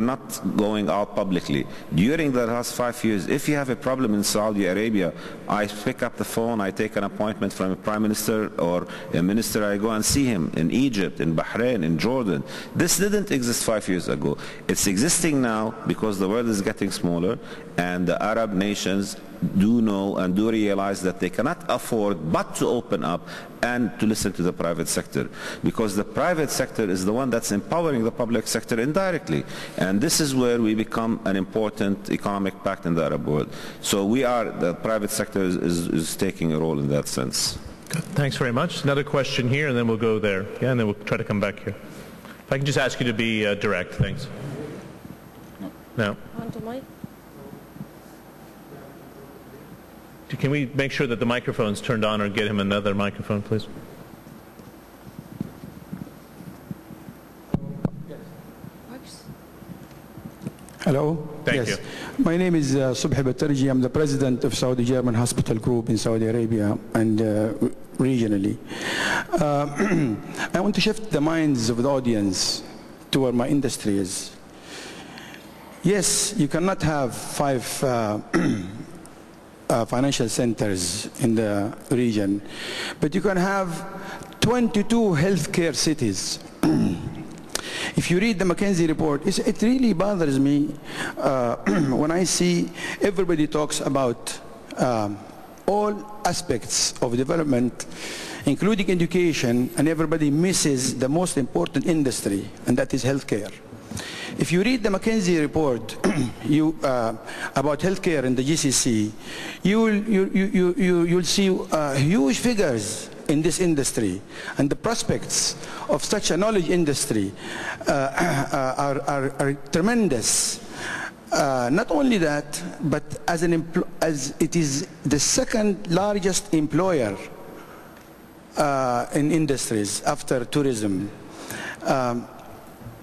not going out publicly. During the last 5 years, if you have a problem in Saudi Arabia, I pick up the phone, I take an appointment from a prime minister or a minister, I go and see him in Egypt, in Bahrain, in Jordan. This didn't exist 5 years ago. It's existing now because the world is getting smaller, and the Arab nations do know and do realize that they cannot afford but to open up and to listen to the private sector, because the private sector is the one that's empowering the public sector indirectly, and this is where we become an important economic pact in the Arab world. So the private sector is taking a role in that sense. Good. Thanks very much. Another question here, and then we'll go there. Yeah, and then we'll try to come back here. If I can just ask you to be direct, thanks. No. On to Mike. Can we make sure that the microphone's turned on, or get him another microphone, please? Hello. Thank you. My name is Subhi Batarji. I'm the president of Saudi German Hospital Group in Saudi Arabia and regionally. I want to shift the minds of the audience to where my industry is. Yes, you cannot have 5 financial centers in the region, but you can have 22 healthcare cities. If you read the McKinsey report, it really bothers me when I see everybody talks about all aspects of development, including education, and everybody misses the most important industry, and that is healthcare. If you read the McKinsey report about healthcare in the GCC, you'll see huge figures in this industry, and the prospects of such a knowledge industry are tremendous. Not only that, but as it is the second largest employer in industries after tourism.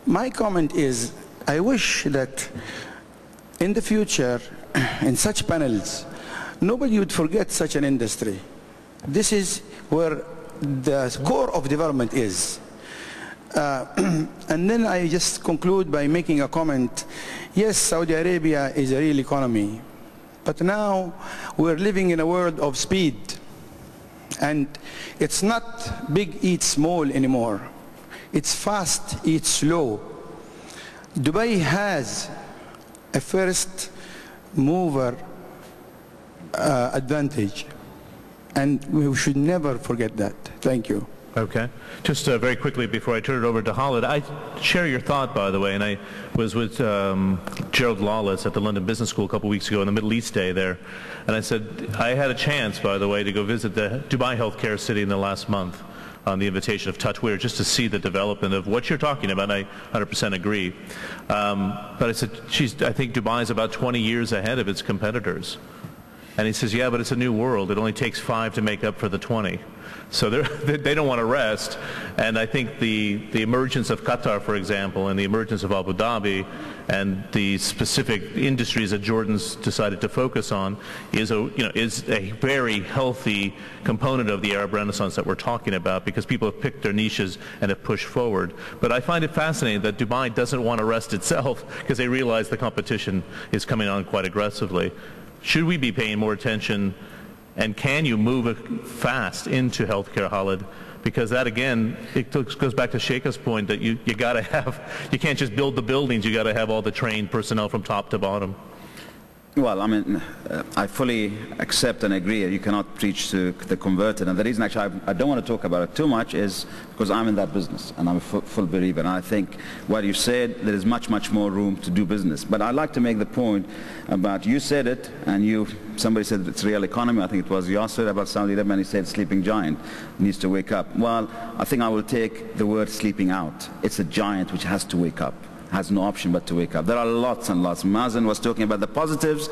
My comment is, I wish that in the future, in such panels, nobody would forget such an industry. This is where the core of development is. And then I just conclude by making a comment. Yes, Saudi Arabia is a real economy, but now we're living in a world of speed. And it's not big eats small anymore. It's fast eats slow. Dubai has a first mover advantage, and we should never forget that. Thank you. Okay. Just very quickly before I turn it over to Khalid, I share your thought, by the way, and I was with Gerald Lawless at the London Business School a couple weeks ago on the Middle East Day there, and I said I had a chance, by the way, to go visit the Dubai Healthcare City in the last month on the invitation of Tatweer, just to see the development of what you're talking about. I 100% agree. But I said, I think Dubai is about 20 years ahead of its competitors. And he says, yeah, but it's a new world. It only takes 5 to make up for the 20. So they don't want to rest. And I think the emergence of Qatar, for example, and the emergence of Abu Dhabi, and the specific industries that Jordan's decided to focus on is a very healthy component of the Arab Renaissance that we're talking about, because people have picked their niches and have pushed forward. But I find it fascinating that Dubai doesn't want to rest itself, because they realize the competition is coming on quite aggressively. Should we be paying more attention, and can you move fast into healthcare, Khalid? Because that, again, it goes back to Sheikha's point that you got to have, you can't just build the buildings, you got to have all the trained personnel from top to bottom. Well, I mean, I fully accept and agree. You cannot preach to the converted. And the reason, actually, I don't want to talk about it too much is because I'm in that business, and I'm a full believer. And I think what you said, there is much, much more room to do business. But I'd like to make the point about, you said it, and somebody said it's real economy. I think it was Yasser about Saudi Arabia, and he said sleeping giant needs to wake up. Well, I think I will take the word sleeping out. It's a giant which has to wake up. Has no option but to wake up. There are lots and lots. Mazen was talking about the positives,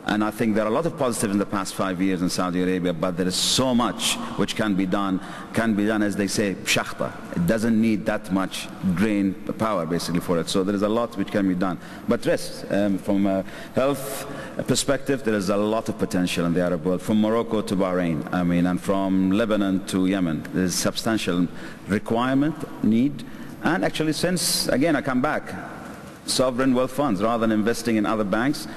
and I think there are a lot of positives in the past 5 years in Saudi Arabia, but there is so much which can be done, as they say, shakhta. It doesn't need that much brain power, basically, for it. So there is a lot which can be done. But rest, from a health perspective, there is a lot of potential in the Arab world, from Morocco to Bahrain, and from Lebanon to Yemen. There is substantial requirement, need. And actually, since, again, I come back, sovereign wealth funds rather than investing in other banks.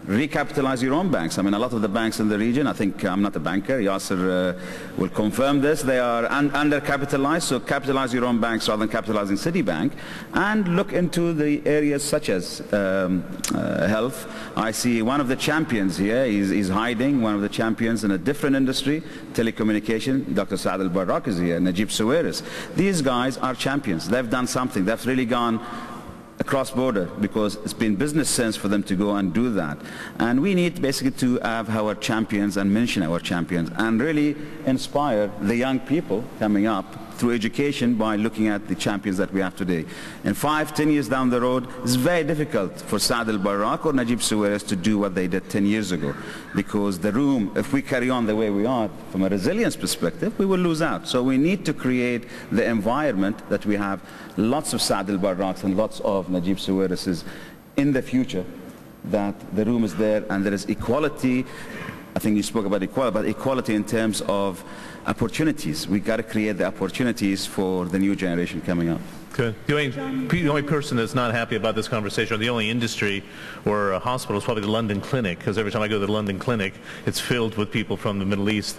Recapitalize your own banks. I mean, a lot of the banks in the region, I think, I'm not a banker, Yasser will confirm this, they are undercapitalized, so capitalize your own banks rather than capitalizing Citibank, and look into the areas such as health. I see one of the champions here, he's hiding, one of the champions in a different industry, telecommunication, Dr. Saad al-Barrak is here, Najib Sawiris. These guys are champions. They've done something. They've really gone across border because it's been business sense for them to go and do that. And we need basically to have our champions and mention our champions and really inspire the young people coming up through education by looking at the champions that we have today. In 5-10 years down the road, it's very difficult for Saad al-Barrak or Najib Sawiris to do what they did 10 years ago, because the room, if we carry on the way we are from a resilience perspective, we will lose out. So we need to create the environment that we have lots of Saad al-Barraks and lots of Najib Sawirises in the future, that the room is there and there is equality. I think you spoke about equality, but equality in terms of opportunities. We've got to create the opportunities for the new generation coming up. Good. The only person that's not happy about this conversation, or the only industry or hospital, is probably the London Clinic, because every time I go to the London Clinic, it's filled with people from the Middle East.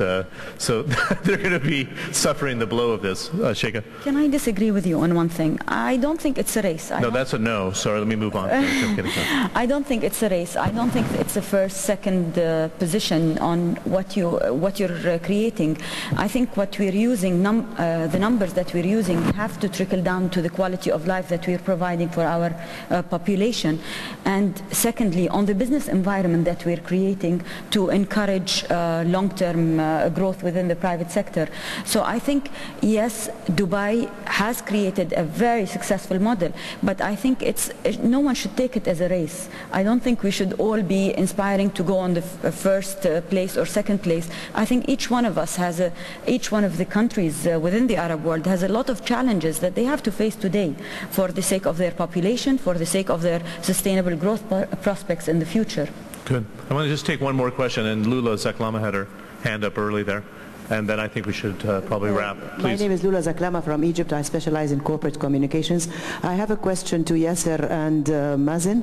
So they're going to be suffering the blow of this. Sheikha? Can I disagree with you on one thing? I don't think it's a race. No, that's a no. Sorry, let me move on. I don't think it's a race. I don't think it's a first, second position on what you're creating. I think what we're using, the numbers that we're using have to trickle down to the quality of life that we're providing for our population. And secondly, on the business environment that we're creating to encourage long-term growth within the private sector. So I think, yes, Dubai has created a very successful model, but I think no one should take it as a race. I don't think we should all be inspiring to go on the first place or second place. I think each one of us has each one of the countries within the Arab world has a lot of challenges that they have to face today for the sake of their population, for the sake of their sustainable growth prospects in the future. Good. I want to just take one more question, and Lula Zaklama had her hand up early there. And then I think we should probably wrap. Please. My name is Lula Zaklama from Egypt. I specialize in corporate communications. I have a question to Yasser and Mazen.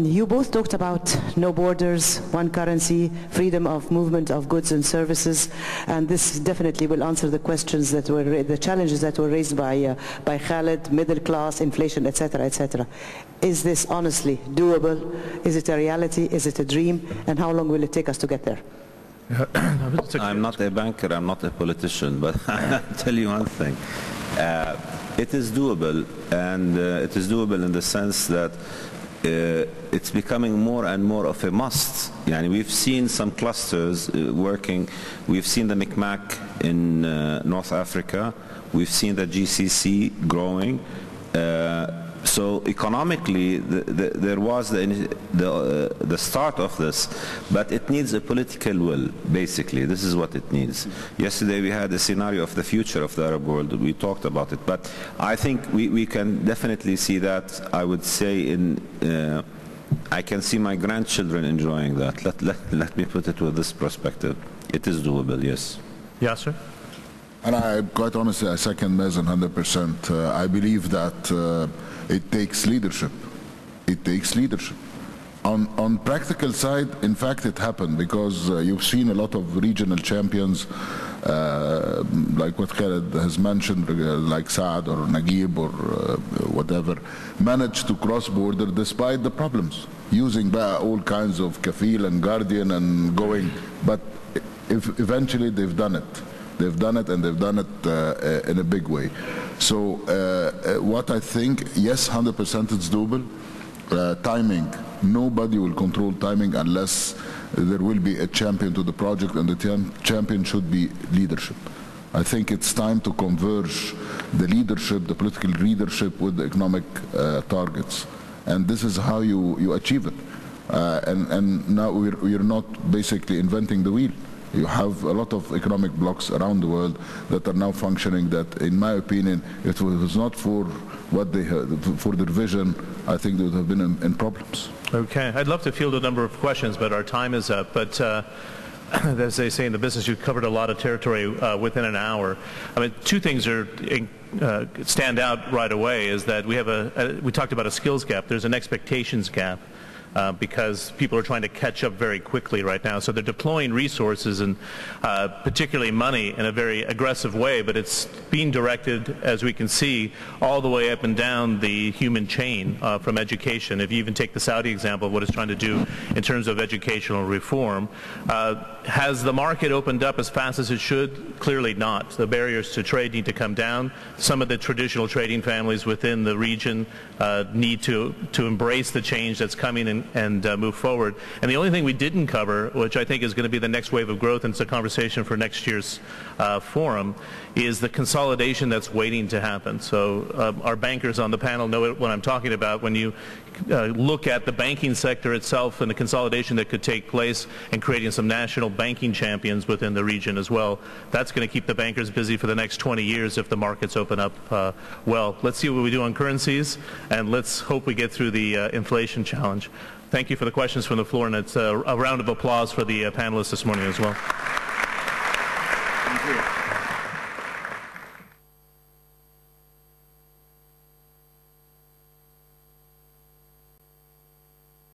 You both talked about no borders, one currency, freedom of movement of goods and services, and this definitely will answer the questions that were the challenges that were raised by Khalid, middle class, inflation, etc., etc. Is this honestly doable? Is it a reality? Is it a dream? And how long will it take us to get there? I'm not a banker, I'm not a politician, but I'll tell you one thing. It is doable, and it is doable in the sense that it's becoming more and more of a must. Yani we've seen some clusters working. We've seen the MCMAC in North Africa. We've seen the GCC growing. So economically, there was the start of this, but it needs a political will, basically. This is what it needs. Yesterday we had a scenario of the future of the Arab world. We talked about it, but I think we can definitely see that. I would say I can see my grandchildren enjoying that. Let me put it with this perspective. It is doable, yes. Yasser? And I, quite honestly, I second Mazen 100%. I believe that it takes leadership. It takes leadership. On practical side, in fact, it happened because you've seen a lot of regional champions, like what Khalid has mentioned, like Saad or Naguib or whatever, managed to cross border despite the problems, using all kinds of kafil and guardian and going. But eventually they've done it. They've done it, and they've done it in a big way. So what I think, yes, 100% it's doable. Timing, nobody will control timing unless there will be a champion to the project, and the champion should be leadership. I think it's time to converge the leadership, the political leadership, with the economic targets. And this is how you achieve it. And now we're not basically inventing the wheel. You have a lot of economic blocks around the world that are now functioning that, in my opinion, if it was not for what they had, for their vision, I think they would have been in problems. Okay. I'd love to field a number of questions, but our time is up. But as they say in the business, you've covered a lot of territory within an hour. I mean, two things are stand out right away is that we talked about a skills gap. There's an expectations gap. Because people are trying to catch up very quickly right now. So they're deploying resources and particularly money in a very aggressive way, but it's being directed, as we can see, all the way up and down the human chain from education. If you even take the Saudi example of what it's trying to do in terms of educational reform, has the market opened up as fast as it should? Clearly not. The barriers to trade need to come down. Some of the traditional trading families within the region need to embrace the change that's coming and move forward. And the only thing we didn't cover, which I think is going to be the next wave of growth, and it's a conversation for next year's forum, is the consolidation that's waiting to happen. So our bankers on the panel know what I'm talking about. When you look at the banking sector itself and the consolidation that could take place and creating some national banking champions within the region as well, that's going to keep the bankers busy for the next 20 years if the markets open up well. Let's see what we do on currencies, and let's hope we get through the inflation challenge. Thank you for the questions from the floor, and it's a round of applause for the panelists this morning as well. Thank you.